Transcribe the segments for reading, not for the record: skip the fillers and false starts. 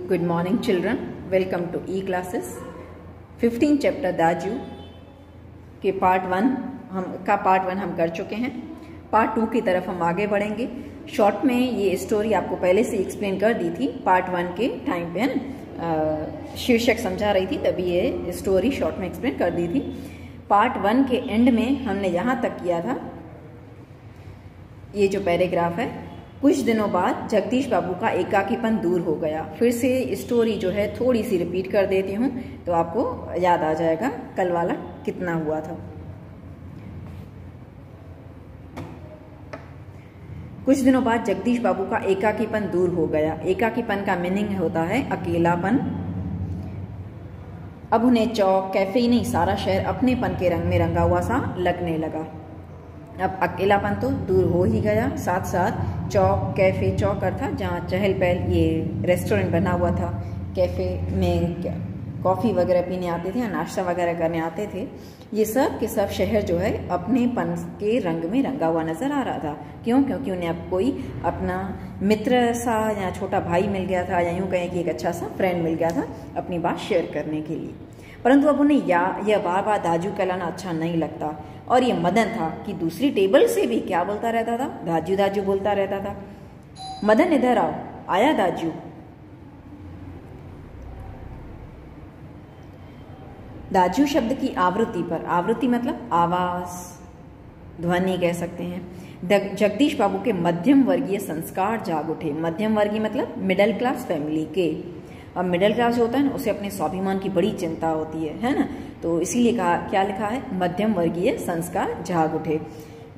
Good morning children, welcome to E-classes. 15 chapter दाजू के part one हम कर चुके हैं। पार्ट 2 की तरफ हम आगे बढ़ेंगे। शॉर्ट में ये स्टोरी आपको पहले से एक्सप्लेन कर दी थी पार्ट 1 के टाइम पे, है ना, शीर्षक समझा रही थी तभी ये स्टोरी शॉर्ट में एक्सप्लेन कर दी थी। पार्ट 1 के एंड में हमने यहाँ तक किया था, ये जो पैराग्राफ है, कुछ दिनों बाद जगदीश बाबू का एकाकीपन दूर हो गया। फिर से स्टोरी जो है थोड़ी सी रिपीट कर देती हूँ तो आपको याद आ जाएगा कल वाला कितना हुआ था। कुछ दिनों बाद जगदीश बाबू का एकाकीपन दूर हो गया। एकाकीपन का मीनिंग होता है अकेलापन। अब उन्हें चौक, कैफे ही नहीं, सारा शहर अपनेपन के रंग में रंगा हुआ सा लगने लगा। अब अकेलापन तो दूर हो ही गया, साथ साथ चौक, कैफे, चौक था जहाँ चहल पहल ये रेस्टोरेंट बना हुआ था, कैफे में कॉफ़ी वगैरह पीने आते थे या नाश्ता वगैरह करने आते थे, ये सब के सब शहर जो है अपनेपन के रंग में रंगा हुआ नज़र आ रहा था। क्यों? क्योंकि उन्हें अब कोई अपना मित्र सा या छोटा भाई मिल गया था, या यूँ कहें कि एक अच्छा सा फ्रेंड मिल गया था अपनी बात शेयर करने के लिए। परंतु अब उन्हें यह बार बार दाजू कहलाना अच्छा नहीं लगता। और ये मदन था कि दूसरी टेबल से भी क्या बोलता रहता था, दाजू दाजू बोलता रहता था। मदन इधर आओ, आया दाजू। दाजू शब्द की आवृत्ति पर, आवृत्ति मतलब आवाज, ध्वनि कह सकते हैं, जगदीश बाबू के मध्यम वर्गीय संस्कार जाग उठे। मध्यम वर्गीय मतलब मिडिल क्लास फैमिली के। अब मिडिल क्लास जो होता है ना, उसे अपने स्वाभिमान की बड़ी चिंता होती है ना, तो इसीलिए कहा, क्या लिखा है, मध्यम वर्गीय संस्कार जाग उठे।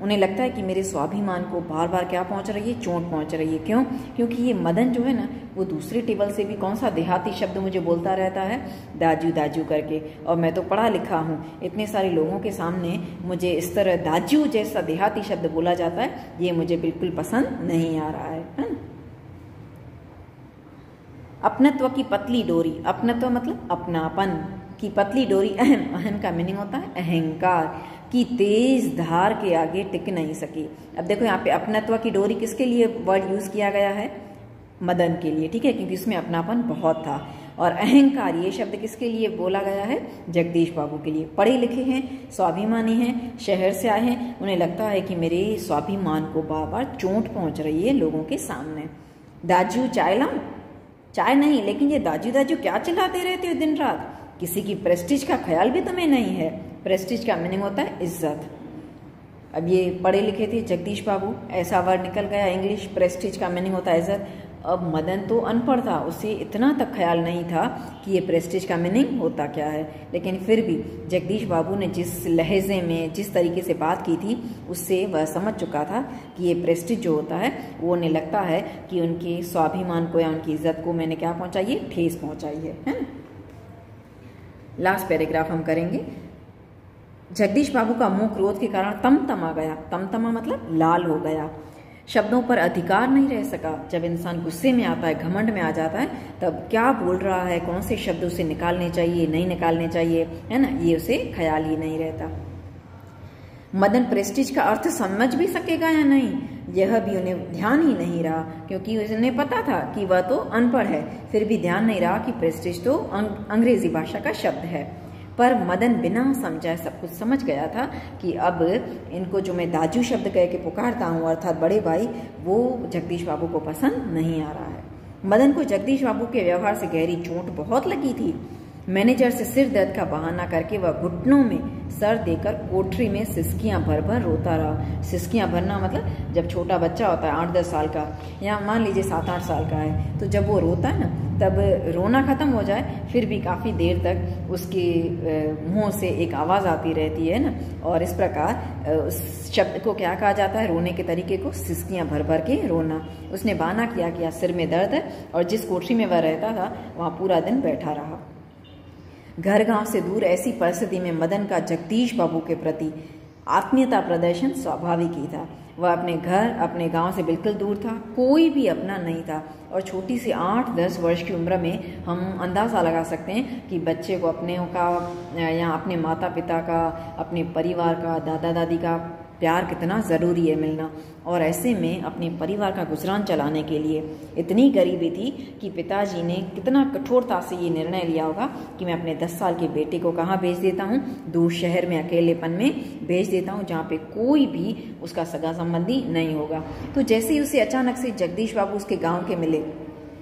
उन्हें लगता है कि मेरे स्वाभिमान को बार बार क्या पहुंच रही है, चोट पहुंच रही है। क्यों? क्योंकि ये मदन जो है ना, वो दूसरी टेबल से भी कौन सा देहाती शब्द मुझे बोलता रहता है, दाजू दाजू करके। और मैं तो पढ़ा लिखा हूँ, इतने सारे लोगों के सामने मुझे इस तरह दाजू जैसा देहाती शब्द बोला जाता है, ये मुझे बिल्कुल पसंद नहीं आ रहा है ना। अपनत्व की पतली डोरी, अपनत्व मतलब अपनापन की पतली डोरी, अहम, अहम का मीनिंग होता है अहंकार, की तेज धार के आगे टिक नहीं सकी। अब देखो यहाँ पे अपनत्व की डोरी किसके लिए वर्ड यूज किया गया है, मदन के लिए, ठीक है, क्योंकि इसमें अपनापन बहुत था। और अहंकार ये शब्द किसके लिए बोला गया है, जगदीश बाबू के लिए। पढ़े लिखे हैं, स्वाभिमानी हैं, शहर से आए हैं, उन्हें लगता है कि मेरे स्वाभिमान को बार बार चोट पहुंच रही है लोगों के सामने। दाजू चाय लाऊं? चाय नहीं, लेकिन ये दाजू दाजू क्या चिल्लाते रहते हो दिन रात, किसी की प्रेस्टीज का ख्याल भी तुम्हें नहीं है। प्रेस्टीज का मीनिंग होता है इज्जत। अब ये पढ़े लिखे थे जगदीश बाबू, ऐसा वर्ड निकल गया इंग्लिश, प्रेस्टीज का मीनिंग होता है इज्जत। अब मदन तो अनपढ़ था, उसे इतना तक ख्याल नहीं था कि ये प्रेस्टीज का मीनिंग होता क्या है, लेकिन फिर भी जगदीश बाबू ने जिस लहजे में, जिस तरीके से बात की थी, उससे वह समझ चुका था कि ये प्रेस्टीज जो होता है वो उन्हें लगता है कि उनके स्वाभिमान को या उनकी इज्जत को मैंने क्या पहुँचाई है, ठेस पहुँचाई है ना। लास्ट पैराग्राफ हम करेंगे। जगदीश बाबू का मुंह क्रोध के कारण तमतमा गया। तमतमा मतलब लाल हो गया, शब्दों पर अधिकार नहीं रह सका। जब इंसान गुस्से में आता है, घमंड में आ जाता है, तब क्या बोल रहा है, कौन से शब्द उसे निकालने चाहिए, नहीं निकालने चाहिए, है ना, ये उसे ख्याल ही नहीं रहता। मदन प्रेस्टीज का अर्थ समझ भी सकेगा या नहीं, यह भी उन्हें ध्यान ही नहीं रहा, क्योंकि उन्हें पता था कि वह तो अनपढ़ है, फिर भी ध्यान नहीं रहा कि प्रेस्टीज तो अंग्रेजी भाषा का शब्द है। पर मदन बिना समझाए सब कुछ समझ गया था कि अब इनको जो मैं दाजू शब्द कह के पुकारता हूँ, अर्थात बड़े भाई, वो जगदीश बाबू को पसंद नहीं आ रहा है। मदन को जगदीश बाबू के व्यवहार से गहरी चोट बहुत लगी थी। मैनेजर से सिर दर्द का बहाना करके वह घुटनों में सर देकर कोठरी में सिसकियां भर भर रोता रहा। सिसकियां भरना मतलब जब छोटा बच्चा होता है 8-10 साल का, या मान लीजिए 7-8 साल का है, तो जब वो रोता है ना, तब रोना ख़त्म हो जाए फिर भी काफ़ी देर तक उसके मुंह से एक आवाज़ आती रहती है ना, और इस प्रकार उस शब्द को क्या कहा जाता है, रोने के तरीके को सिसकियां भर भर के रोना। उसने बहाना किया कि सिर में दर्द है, और जिस कोठरी में वह रहता था वहाँ पूरा दिन बैठा रहा। घर गांव से दूर ऐसी परिस्थिति में मदन का जगदीश बाबू के प्रति आत्मीयता प्रदर्शन स्वाभाविक ही था। वह अपने घर, अपने गांव से बिल्कुल दूर था, कोई भी अपना नहीं था। और छोटी सी 8-10 वर्ष की उम्र में हम अंदाज़ा लगा सकते हैं कि बच्चे को अपने का या अपने माता पिता का, अपने परिवार का, दादा दादी का प्यार कितना ज़रूरी है मिलना। और ऐसे में अपने परिवार का गुजरान चलाने के लिए इतनी गरीबी थी कि पिताजी ने कितना कठोरता से ये निर्णय लिया होगा कि मैं अपने 10 साल के बेटे को कहाँ भेज देता हूँ, दूर शहर में अकेलेपन में भेज देता हूँ, जहाँ पे कोई भी उसका सगा संबंधी नहीं होगा। तो जैसे ही उसे अचानक से जगदीश बाबू उसके गाँव के मिले,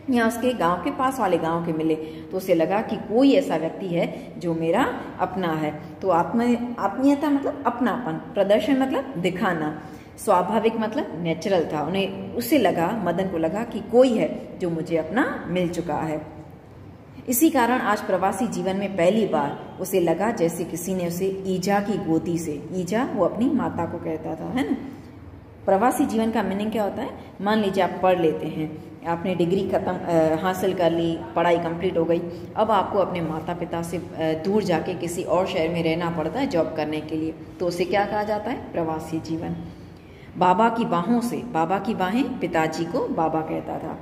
यहाँ उसके गांव के पास वाले गांव के मिले, तो उसे लगा कि कोई ऐसा व्यक्ति है जो मेरा अपना है। तो आत्मीयता मतलब अपनापन, प्रदर्शन मतलब दिखाना, स्वाभाविक मतलब नेचुरल था। उसे लगा, मदन को लगा कि कोई है जो मुझे अपना मिल चुका है। इसी कारण आज प्रवासी जीवन में पहली बार उसे लगा जैसे किसी ने उसे ईजा की गोदी से, ईजा वो अपनी माता को कहता था, है ना। प्रवासी जीवन का मीनिंग क्या होता है? मान लीजिए आप पढ़ लेते हैं, आपने डिग्री हासिल कर ली, पढ़ाई कंप्लीट हो गई, अब आपको अपने माता पिता से दूर जाके किसी और शहर में रहना पड़ता है जॉब करने के लिए, तो उसे क्या कहा जाता है? प्रवासी जीवन। बाबा की बाहों से, बाबा की बाहें पिताजी को बाबा कहता था।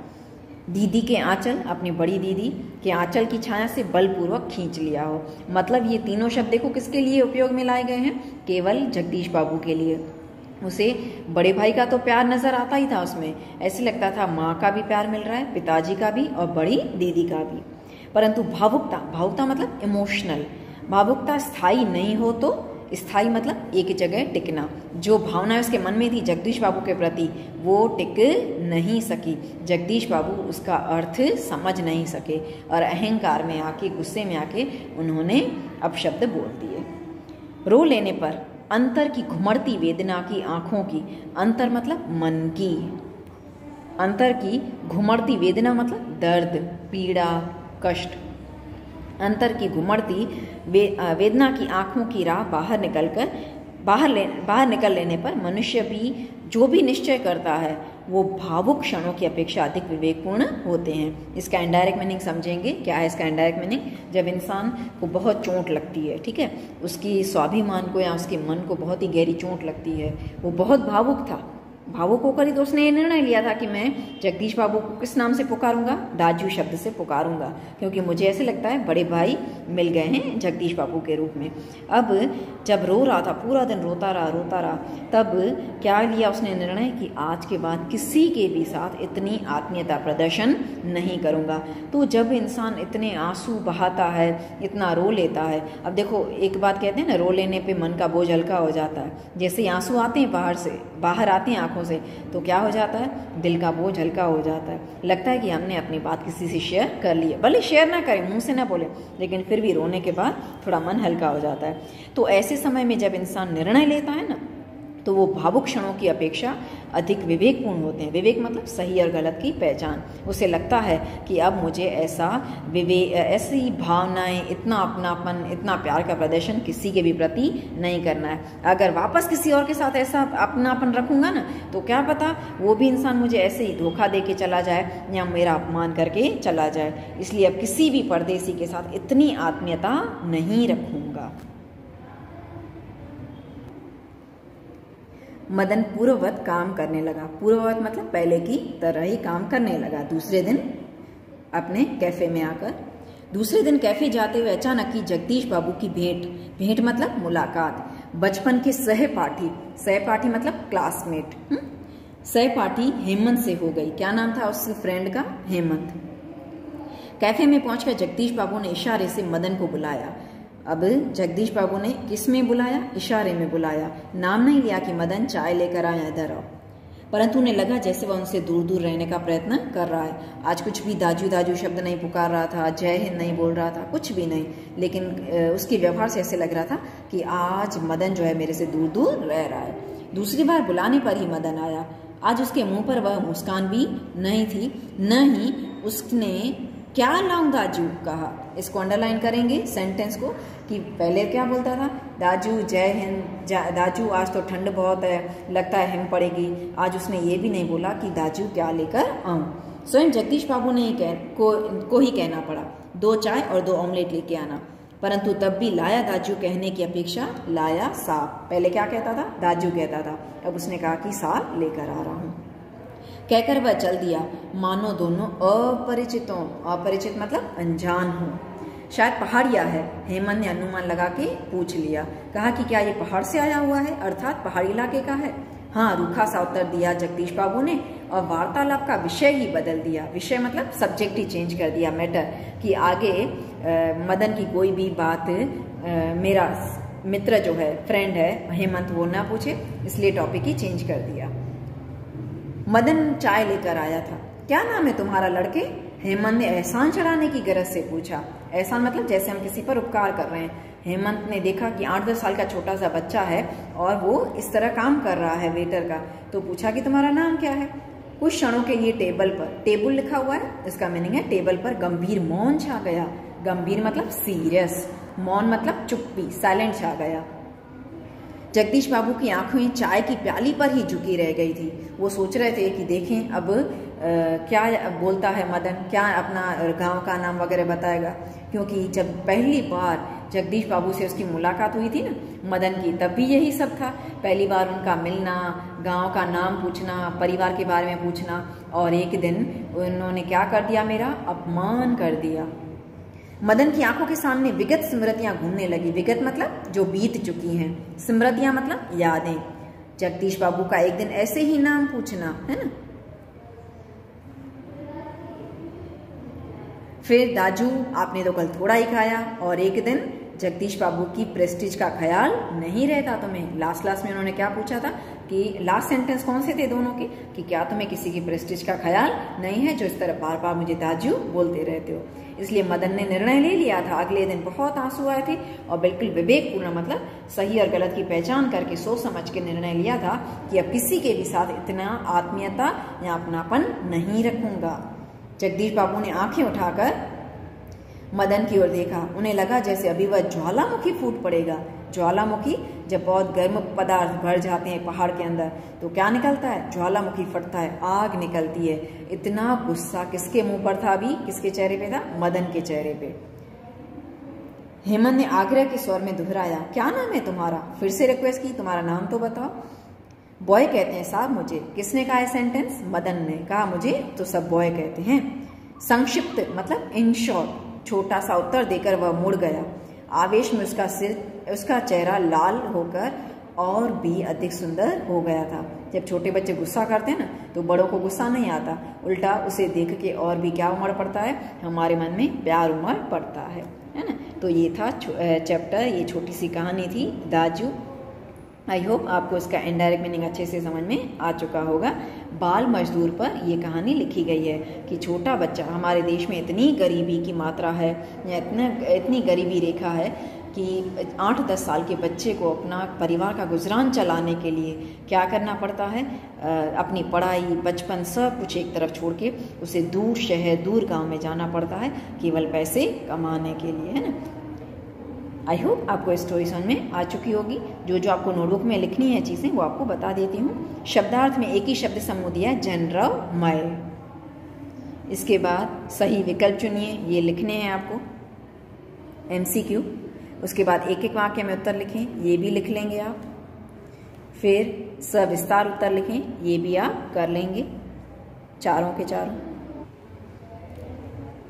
दीदी के आंचल, अपनी बड़ी दीदी के आंचल की छाया से बलपूर्वक खींच लिया हो, मतलब ये तीनों शब्द देखो किसके लिए उपयोग में लाए गए हैं? केवल जगदीश बाबू के लिए। उसे बड़े भाई का तो प्यार नजर आता ही था उसमें, ऐसे लगता था माँ का भी प्यार मिल रहा है, पिताजी का भी और बड़ी दीदी का भी। परंतु भावुकता, भावुकता मतलब इमोशनल, भावुकता स्थायी नहीं हो तो, स्थायी मतलब एक जगह टिकना। जो भावनाएं उसके मन में थी जगदीश बाबू के प्रति वो टिक नहीं सकी। जगदीश बाबू उसका अर्थ समझ नहीं सके और अहंकार में आके, गुस्से में आके उन्होंने अपशब्द बोल दिए। रो लेने पर अंतर की घुमड़ती वेदना की आंखों की, अंतर मतलब मन की, अंतर की घुमड़ती वेदना मतलब दर्द, पीड़ा, कष्ट। अंतर की घुमड़ती वेदना की आंखों की राह बाहर निकल लेने पर मनुष्य भी जो भी निश्चय करता है वो भावुक क्षणों की अपेक्षा अधिक विवेकपूर्ण होते हैं। इसका इनडायरेक्ट मीनिंग समझेंगे। क्या है इसका इनडायरेक्ट मीनिंग? जब इंसान को बहुत चोट लगती है, ठीक है, उसकी स्वाभिमान को या उसके मन को बहुत ही गहरी चोट लगती है, वो बहुत भावुक था, भावुक होकर ही तो उसने ये निर्णय लिया था कि मैं जगदीश बाबू को किस नाम से पुकारूंगा? दाजू शब्द से पुकारूंगा, क्योंकि मुझे ऐसे लगता है बड़े भाई मिल गए हैं जगदीश बाबू के रूप में। अब जब रो रहा था, पूरा दिन रोता रहा, तब क्या लिया उसने निर्णय कि आज के बाद किसी के भी साथ इतनी आत्मीयता प्रदर्शन नहीं करूंगा। तो जब इंसान इतने आंसू बहाता है, इतना रो लेता है, अब देखो एक बात कहते हैं ना, रो लेने पे मन का बोझ हल्का हो जाता है। जैसे ही आंसू आते हैं बाहर आते हैं आंखों से, तो क्या हो जाता है? दिल का बोझ हल्का हो जाता है। लगता है कि हमने अपनी बात किसी से शेयर कर ली है, भले शेयर ना करें, मुंह से ना बोले, लेकिन फिर भी रोने के बाद थोड़ा मन हल्का हो जाता है। तो ऐसे समय में जब इंसान निर्णय लेता है ना, तो वो भावुक क्षणों की अपेक्षा अधिक विवेकपूर्ण होते हैं। विवेक मतलब सही और गलत की पहचान। उसे लगता है कि अब मुझे ऐसी भावनाएं, इतना अपनापन, इतना प्यार का प्रदर्शन किसी के भी प्रति नहीं करना है। अगर वापस किसी और के साथ ऐसा अपनापन रखूंगा ना, तो क्या पता वो भी इंसान मुझे ऐसे ही धोखा दे के चला जाए या मेरा अपमान करके चला जाए। इसलिए अब किसी भी परदेसी के साथ इतनी आत्मीयता नहीं रखूंगा। मदन पूर्ववत काम करने लगा। पूर्ववत मतलब पहले की तरह ही काम करने लगा। दूसरे दिन अपने कैफे में आकर, दूसरे दिन कैफे जाते हुए अचानक ही जगदीश बाबू की भेंट मतलब मुलाकात बचपन के सहपाठी मतलब क्लासमेट, सहपाठी हेमंत से हो गई। क्या नाम था उस फ्रेंड का? हेमंत। कैफे में पहुंचकर जगदीश बाबू ने इशारे से मदन को बुलाया। अब जगदीश बाबू ने किस में बुलाया? इशारे में बुलाया। नाम नहीं लिया कि मदन चाय लेकर आया, इधर आओ। परंतु उन्हें लगा जैसे वह उनसे दूर दूर रहने का प्रयत्न कर रहा है। आज कुछ भी दाजू दाजू शब्द नहीं पुकार रहा था, जय हिंद नहीं बोल रहा था, कुछ भी नहीं, लेकिन उसके व्यवहार से ऐसे लग रहा था कि आज मदन जो है मेरे से दूर दूर रह रहा है। दूसरी बार बुलाने पर ही मदन आया। आज उसके मुंह पर वह मुस्कान भी नहीं थी, न ही उसने क्या लाऊं दाजू कहा। इसको अंडरलाइन करेंगे सेंटेंस को, कि पहले क्या बोलता था? दाजू जय हिंद, दाजू आज तो ठंड बहुत है, लगता है हिम पड़ेगी। आज उसने ये भी नहीं बोला कि दाजू क्या लेकर आऊं। स्वयं जगदीश बाबू ने को ही कहना पड़ा, 2 चाय और 2 ऑमलेट लेके आना। परंतु तब भी लाया दाजू कहने की अपेक्षा लाया साग। पहले क्या कहता था? दाजू कहता था, अब उसने कहा कि साग लेकर आ रहा हूं। कहकर वह चल दिया, मानो दोनों अपरिचित मतलब अनजान हो। शायद पहाड़िया है। हेमंत ने अनुमान लगा के पूछ लिया। कहा कि क्या ये पहाड़ से आया हुआ है, अर्थात पहाड़ी इलाके का है? हाँ, रूखा सा उत्तर दिया जगदीश बाबू ने और वार्तालाप का विषय ही बदल दिया। विषय मतलब सब्जेक्ट ही चेंज कर दिया, मैटर, कि आगे मदन की कोई भी बात मेरा मित्र जो है, फ्रेंड है हेमंत, वो ना पूछे, इसलिए टॉपिक ही चेंज कर दिया। मदन चाय लेकर आया था। क्या नाम है तुम्हारा लड़के? हेमंत ने एहसान चढ़ाने की गरज से पूछा। एहसान मतलब जैसे हम किसी पर उपकार कर रहे हैं। हेमंत ने देखा कि 8-10 साल का छोटा सा बच्चा है और वो इस तरह काम कर रहा है वेटर का, तो पूछा कि तुम्हारा नाम क्या है? कुछ क्षणों के लिए टेबल पर, टेबल लिखा हुआ है, इसका मीनिंग है टेबल पर गंभीर मौन छा गया। गंभीर मतलब सीरियस, मौन मतलब चुप्पी, साइलेंट छा गया। जगदीश बाबू की आंखें चाय की प्याली पर ही झुकी रह गई थी। वो सोच रहे थे कि देखें अब क्या बोलता है मदन, क्या अपना गांव का नाम वगैरह बताएगा, क्योंकि जब पहली बार जगदीश बाबू से उसकी मुलाकात हुई थी ना मदन की, तब भी यही सब था। पहली बार उनका मिलना, गांव का नाम पूछना, परिवार के बारे में पूछना, और एक दिन उन्होंने क्या कर दिया, मेरा अपमान कर दिया। मदन की आंखों के सामने विगत स्मृतियां घूमने लगी। विगत मतलब जो बीत चुकी हैं, स्मृतियां मतलब यादें। जगदीश बाबू का एक दिन ऐसे ही नाम पूछना, है ना। फिर दाजू आपने तो कल थोड़ा ही खाया, और एक दिन जगदीश बाबू की प्रेस्टीज का ख्याल नहीं रहता तुम्हें। लास्ट में उन्होंने क्या पूछा था कि लास्ट सेंटेंस कौन से थे दोनों के, कि क्या तुम्हें किसी की प्रेस्टीज का ख्याल नहीं है, जो इस तरह बार बार मुझे दाजू बोलते रहते हो। इसलिए मदन ने निर्णय ले लिया था। अगले दिन बहुत आंसू आए थे और बिल्कुल विवेकपूर्ण मतलब सही और गलत की पहचान करके सोच समझ के निर्णय लिया था कि अब किसी के भी साथ इतना आत्मीयता या अपनापन नहीं रखूंगा। जगदीश बाबू ने आंखें उठाकर मदन की ओर देखा। उन्हें लगा जैसे अभी वह ज्वालामुखी फूट पड़ेगा। ज्वालामुखी, जब बहुत गर्म पदार्थ भर जाते हैं पहाड़ के अंदर तो क्या निकलता है? ज्वालामुखी फटता है, आग निकलती है। इतना गुस्सा किसके मुंह पर था अभी, किसके चेहरे पे था? मदन के चेहरे पे। हेमंत ने आग्रह के स्वर में दोहराया, क्या नाम है तुम्हारा? फिर से रिक्वेस्ट की, तुम्हारा नाम तो बताओ। बॉय कहते हैं साहब मुझे। किसने कहा है सेंटेंस? मदन ने कहा मुझे तो सब बॉय कहते हैं। संक्षिप्त मतलब इन शॉर्ट, छोटा सा उत्तर देकर वह मुड़ गया। आवेश में उसका चेहरा लाल होकर और भी अधिक सुंदर हो गया था। जब छोटे बच्चे गुस्सा करते हैं ना तो बड़ों को गुस्सा नहीं आता, उल्टा उसे देख के और भी क्या उमड़ पड़ता है, हमारे मन में प्यार उमड़ पड़ता है ना। तो ये था चैप्टर, ये छोटी सी कहानी थी दाजू। आई होप आपको इसका इनडायरेक्ट मीनिंग अच्छे से समझ में आ चुका होगा। बाल मजदूर पर ये कहानी लिखी गई है कि छोटा बच्चा, हमारे देश में इतनी गरीबी की मात्रा है या इतनी गरीबी रेखा है कि 8-10 साल के बच्चे को अपना परिवार का गुजरान चलाने के लिए क्या करना पड़ता है, अपनी पढ़ाई, बचपन सब कुछ एक तरफ छोड़ के उसे दूर शहर, दूर गांव में जाना पड़ता है केवल पैसे कमाने के लिए, है ना। आई होप आपको स्टोरी समझ में आ चुकी होगी। जो आपको नोटबुक में लिखनी है चीज़ें वो आपको बता देती हूँ। शब्दार्थ में एक ही शब्द समूह दिया है, जनरमय। इसके बाद सही विकल्प चुनिए, ये लिखने हैं आपको, MCQ। उसके बाद एक एक वाक्य में उत्तर लिखें, ये भी लिख लेंगे आप। फिर सविस्तार उत्तर लिखें, ये भी आप कर लेंगे, चारों के चारों।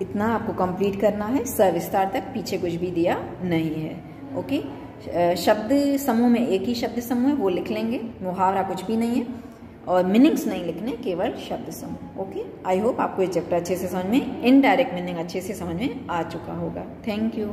इतना आपको कंप्लीट करना है, सविस्तार तक, पीछे कुछ भी दिया नहीं है। ओके, शब्द समूह में एक ही शब्द समूह है, वो लिख लेंगे, मुहावरा कुछ भी नहीं है, और मीनिंग्स नहीं लिखने, केवल शब्द समूह। ओके, आई होप आपको ये चैप्टर अच्छे से समझ में, इनडायरेक्ट मीनिंग अच्छे से समझ में आ चुका होगा। Thank you.